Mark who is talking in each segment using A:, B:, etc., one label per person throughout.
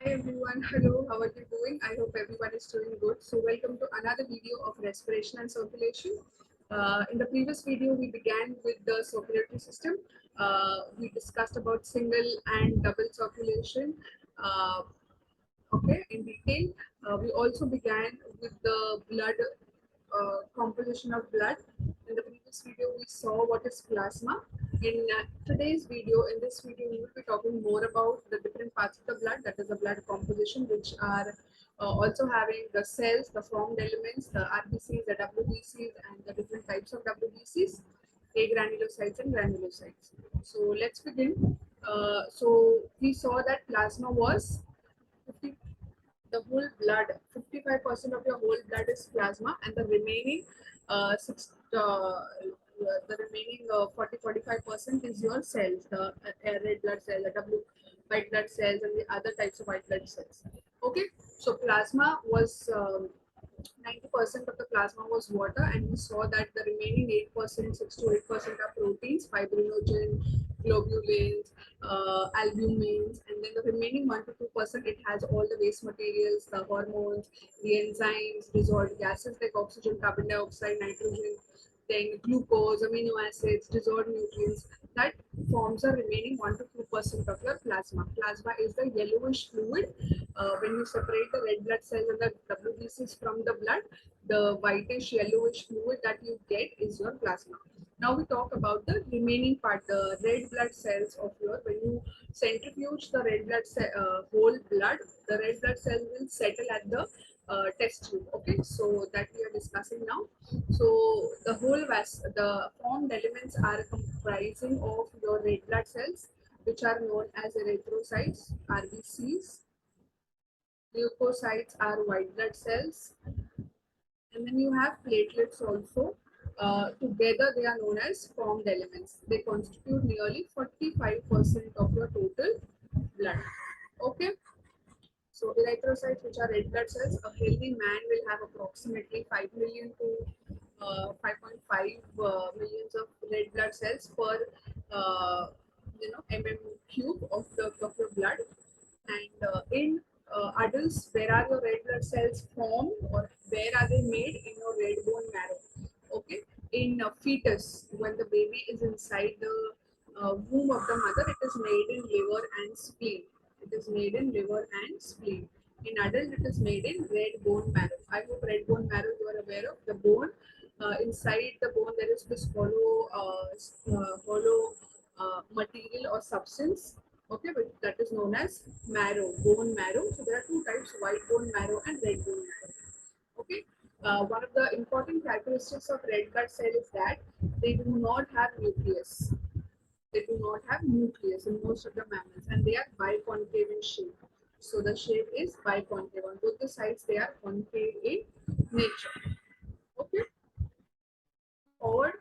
A: Hi everyone, hello, how are you doing? I hope everyone is doing good. So welcome to another video of respiration and circulation. In the previous video, we began with the circulatory system. We discussed about single and double circulation. Uh, okay, in detail. We also began with the blood composition of blood. In the previous video, we saw what is plasma. In today's video, in this video, we will be talking more about the different parts of the blood, that is the blood composition, which are also having the cells, the formed elements, the RBCs, the WBCs, and the different types of WBCs, agranulocytes and granulocytes. So let's begin. So we saw that plasma was 50, the whole blood, 55% of your whole blood is plasma, and the remaining the remaining 40-45% is your cells, the red blood cell, the W white blood cells, and the other types of white blood cells. Okay, so plasma was 90% of the plasma was water, and we saw that the remaining 8%, 6 to 8% are proteins, fibrinogen, globulins, albumins, and then the remaining 1 to 2% it has all the waste materials, the hormones, the enzymes, dissolved gases like oxygen, carbon dioxide, nitrogen, then glucose, amino acids, dissolved nutrients. That forms a remaining 1 to 2% of your plasma. Plasma is the yellowish fluid. When you separate the red blood cells and the WBCs from the blood, the whitish yellowish fluid that you get is your plasma. Now we talk about the remaining part, the red blood cells of your. When you centrifuge the red blood cell, whole blood, the red blood cell will settle at the test tube. Okay, so that we are discussing now. So the formed elements are comprising of your red blood cells, which are known as erythrocytes, RBCs. Leukocytes are white blood cells, and then you have platelets also. Together, they are known as formed elements. They constitute nearly 45% of your total blood. Okay, so erythrocytes, which are red blood cells, a healthy man will have approximately 5 million to 5.5 millions of red blood cells per mm cube of your blood. And in adults, where are your red blood cells formed, or where are they made? In your red bone marrow. Okay. In fetus, when the baby is inside the womb of the mother, it is made in liver and spleen. It is made in liver and spleen. In adult, it is made in red bone marrow. I hope red bone marrow you are aware of. The bone, inside the bone there is this hollow material or substance. Okay, but that is known as marrow, bone marrow. So there are two types: white bone marrow and red bone marrow. Okay. One of the important characteristics of red blood cell is that they do not have nucleus. They do not have nucleus in most of the mammals, and they are biconcave in shape. So the shape is biconcave. On both the sides, they are concave in nature. Okay. Forward,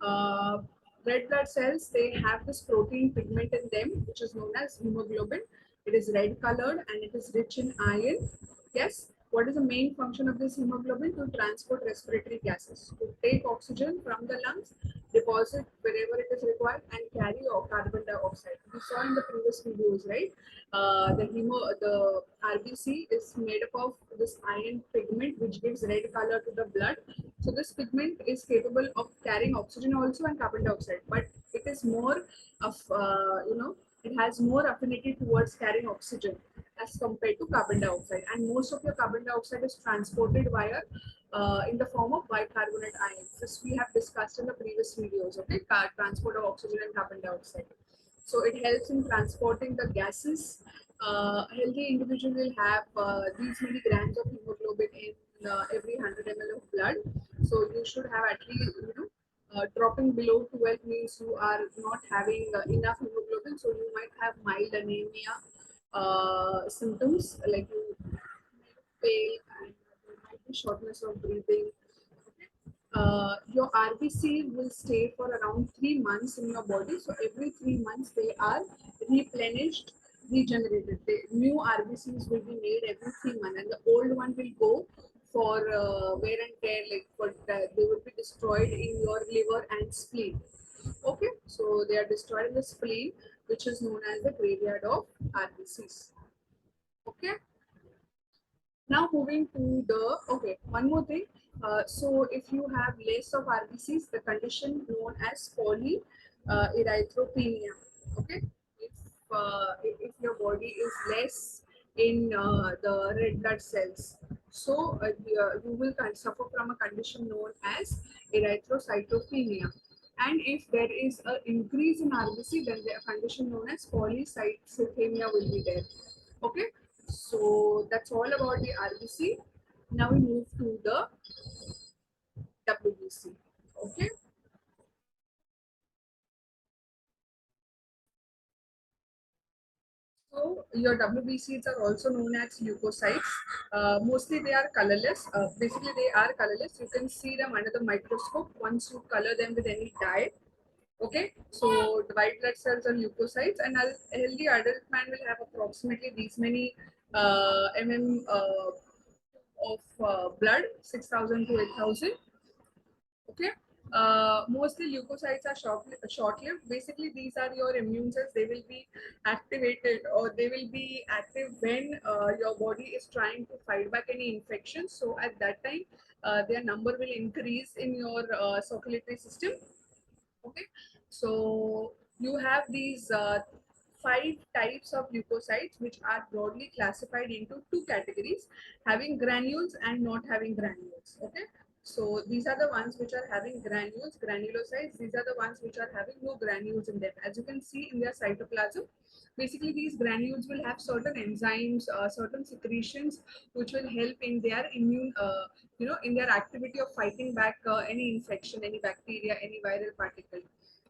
A: uh, red blood cells, they have this protein pigment in them, which is known as hemoglobin. It is red colored and it is rich in iron. Yes. What is the main function of this hemoglobin? To transport respiratory gases, to take oxygen from the lungs, deposit wherever it is required, and carry carbon dioxide. We saw in the previous videos, right? The RBC is made up of this iron pigment, which gives red color to the blood. So this pigment is capable of carrying oxygen also and carbon dioxide, but it is more of it has more affinity towards carrying oxygen as compared to carbon dioxide. And most of your carbon dioxide is transported via in the form of bicarbonate ions. This we have discussed in the previous videos. Okay, transport of oxygen and carbon dioxide. So it helps in transporting the gases. A healthy individual will have these many grams of hemoglobin in every 100 ml of blood. So you should have at least, dropping below 12 means you are not having enough hemoglobin. So you might have mild anemia symptoms, like you pale, and there might be shortness of breathing. Your RBC will stay for around 3 months in your body. So every 3 months they are replenished, regenerated. New RBCs will be made every 3 months, and the old one will go for wear and tear. Like they will be destroyed in your liver and spleen. Okay, so they are destroyed in the spleen, which is known as the graveyard of RBCs. Okay. Now moving to the, okay, one more thing. So if you have less of RBCs, the condition known as erythropenia. Okay, if your body is less in the red blood cells, so you will suffer from a condition known as erythrocytopenia. And if there is an increase in RBC, then the condition known as polycythemia will be there. Okay, so that's all about the RBC. Now we move to the WBC. Okay, so your WBCs are also known as leukocytes. Mostly they are colorless. Basically, they are colorless. You can see them under the microscope once you color them with any dye. Okay, so the white blood cells are leukocytes, and a healthy adult man will have approximately these many of blood, 6,000 to 8,000. Okay. Mostly leukocytes are short-lived. Basically, these are your immune cells. They will be activated, or they will be active when your body is trying to fight back any infection. So at that time, their number will increase in your circulatory system. Okay, so you have these five types of leukocytes, which are broadly classified into two categories: having granules and not having granules. Okay, so these are the ones which are having granules, granulocytes. These are the ones which are having no granules in them. As you can see in their cytoplasm, basically these granules will have certain enzymes, certain secretions, which will help in their immune, in their activity of fighting back any infection, any bacteria, any viral particle.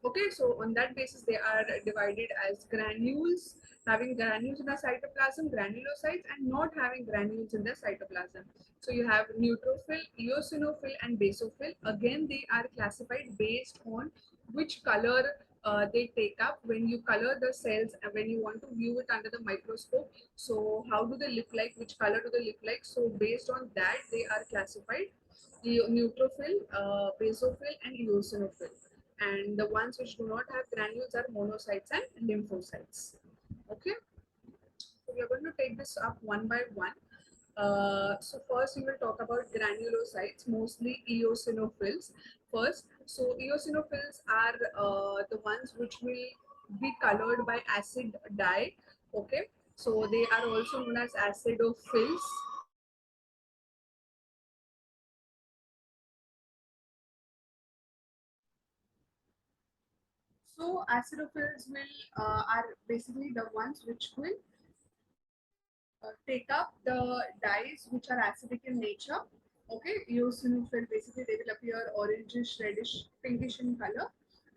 A: Okay, so on that basis, they are divided as granules, having granules in the cytoplasm, granulocytes, and not having granules in the cytoplasm. So you have neutrophil, eosinophil, and basophil. Again, they are classified based on which color they take up when you color the cells and when you want to view it under the microscope. So how do they look like? Which color do they look like? So based on that, they are classified: neutrophil, basophil, and eosinophil. And the ones which do not have granules are monocytes and lymphocytes. Okay, so we are going to take this up one by one. So first we will talk about granulocytes, mostly eosinophils first. So eosinophils are the ones which will be colored by acid dye. Okay, so they are also known as acidophils. So acidophils will are basically the ones which will take up the dyes which are acidic in nature. Okay, eosinophil, basically they will appear orangish, reddish, pinkish in color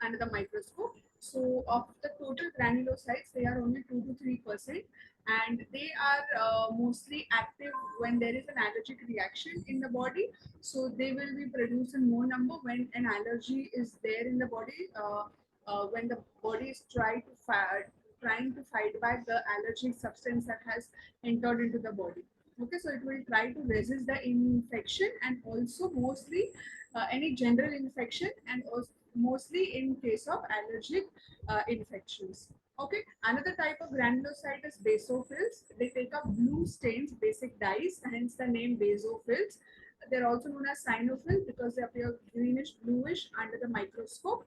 A: under the microscope. So of the total granulocytes, they are only 2 to 3%, and they are mostly active when there is an allergic reaction in the body. So they will be produced in more number when an allergy is there in the body. When the body is trying to fight back the allergic substance that has entered into the body. Okay, so it will try to resist the infection, and also mostly any general infection, and also mostly in case of allergic infections. Okay, another type of granulocyte is basophils. They take up blue stains, basic dyes, hence the name basophils. They're also known as cyanophils because they appear greenish bluish under the microscope.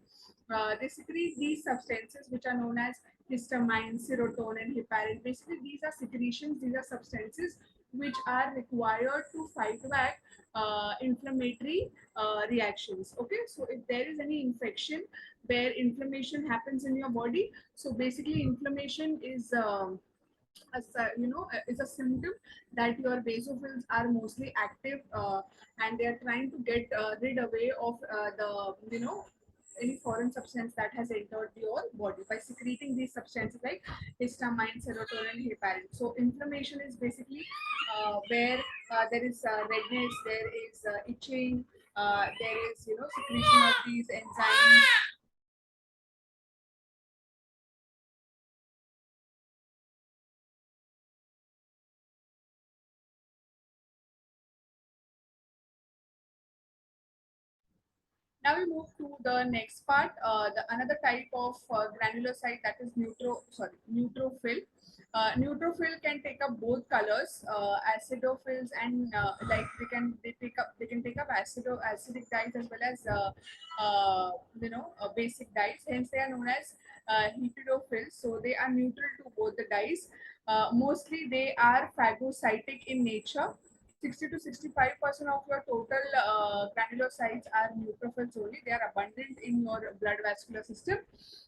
A: They secrete these substances which are known as histamine, serotonin, heparin. Basically, these are secretions, these are substances which are required to fight back inflammatory reactions. Okay, so if there is any infection where inflammation happens in your body, so basically inflammation is is a symptom that your basophils are mostly active, and they are trying to get rid away of the any foreign substance that has entered your body by secreting these substances like histamine, serotonin, heparin. So inflammation is basically where there is redness, there is itching, there is secretion of these enzymes. Now we move to the next part, the another type of granulocyte, that is neutrophil. Neutrophil can take up both colors, acidophils, and like they can take up acidic dyes as well as basic dyes. Hence, they are known as heterophils. So they are neutral to both the dyes. Mostly, they are phagocytic in nature. 60 to 65% of your total granulocytes are neutrophils only. They are abundant in your blood vascular system.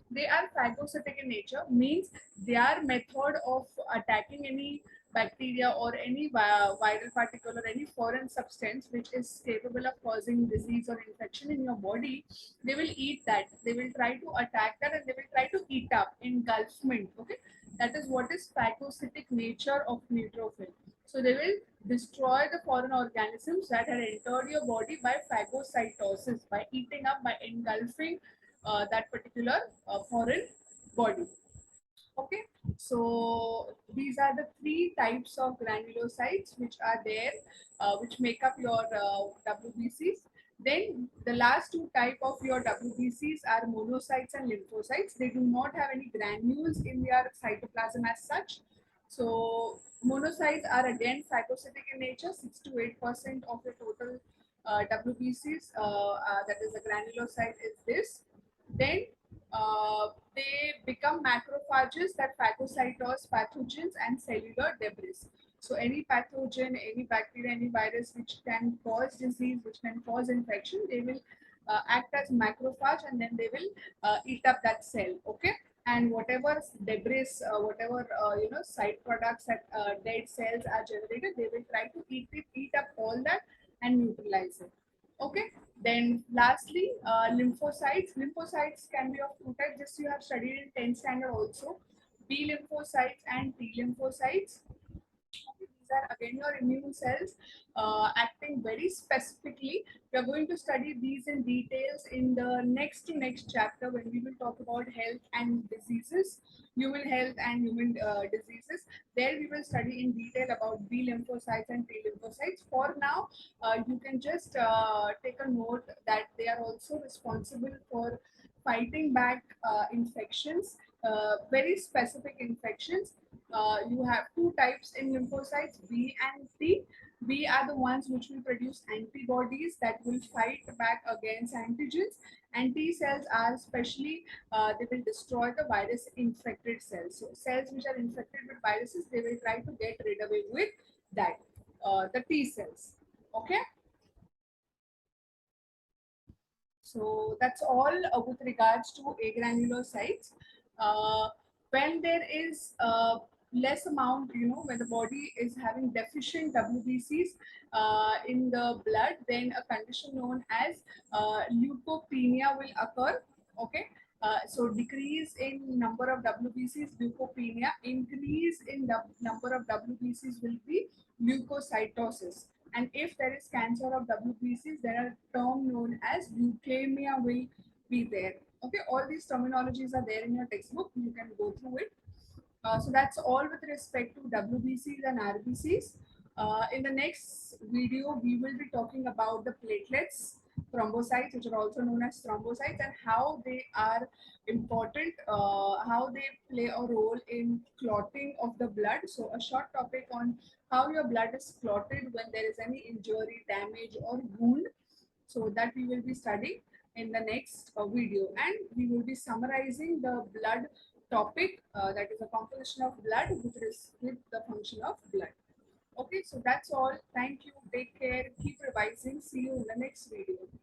A: They are phagocytic in nature, means their method of attacking any bacteria or any viral particle or any foreign substance which is capable of causing disease or infection in your body, they will eat that. They will try to attack that and they will try to eat up engulfment. Okay, that is what is phagocytic nature of neutrophil. So they will destroy the foreign organisms that had entered your body by phagocytosis, by eating up, by engulfing that particular foreign body. Okay, so these are the three types of granulocytes which are there, which make up your WBCs. Then the last two type of your WBCs are monocytes and lymphocytes. They do not have any granules in their cytoplasm as such. So monocytes are again phagocytic in nature. 6 to 8% of the total WBCs, that is the granulocyte, is this. Then they become macrophages that phagocytose pathogens and cellular debris. So any pathogen, any bacteria, any virus which can cause disease, which can cause infection, they will act as macrophage and then they will eat up that cell. Okay, and whatever debris, whatever side products that dead cells are generated, they will try to eat up all that and neutralize it. Okay, then lastly, lymphocytes. Lymphocytes can be of two types. This you have studied in 10th standard also. B lymphocytes and T lymphocytes. These are again your immune cells acting very specifically. We are going to study these in details in the next chapter when we will talk about health and diseases, human health and human diseases. There we will study in detail about B lymphocytes and T lymphocytes. For now, you can just take a note that they are also responsible for fighting back infections, very specific infections. You have two types in lymphocytes, B and T. B are the ones which will produce antibodies that will fight back against antigens, and T cells are especially they will destroy the virus infected cells. So cells which are infected with viruses, they will try to get rid away with that, the T cells. Okay. So that's all with regards to agranulocytes. Uh, when there is less amount, when the body is having deficient WBCs in the blood, then a condition known as leukopenia will occur. Okay. So decrease in number of WBCs, leukopenia. Increase in the number of WBCs will be leukocytosis. And if there is cancer of WBCs, there are term known as leukemia will be there. Okay, all these terminologies are there in your textbook. You can go through it. So that's all with respect to WBCs and RBCs. In the next video, we will be talking about the platelets, thrombocytes, which are also known as thrombocytes, and how they are important, how they play a role in clotting of the blood. So a short topic on how your blood is clotted when there is any injury, damage, or wound. So that we will be studying in the next video, and we will be summarizing the blood topic, that is a composition of blood with the function of blood. Okay, so that's all. Thank you. Take care. Keep revising. See you in the next video.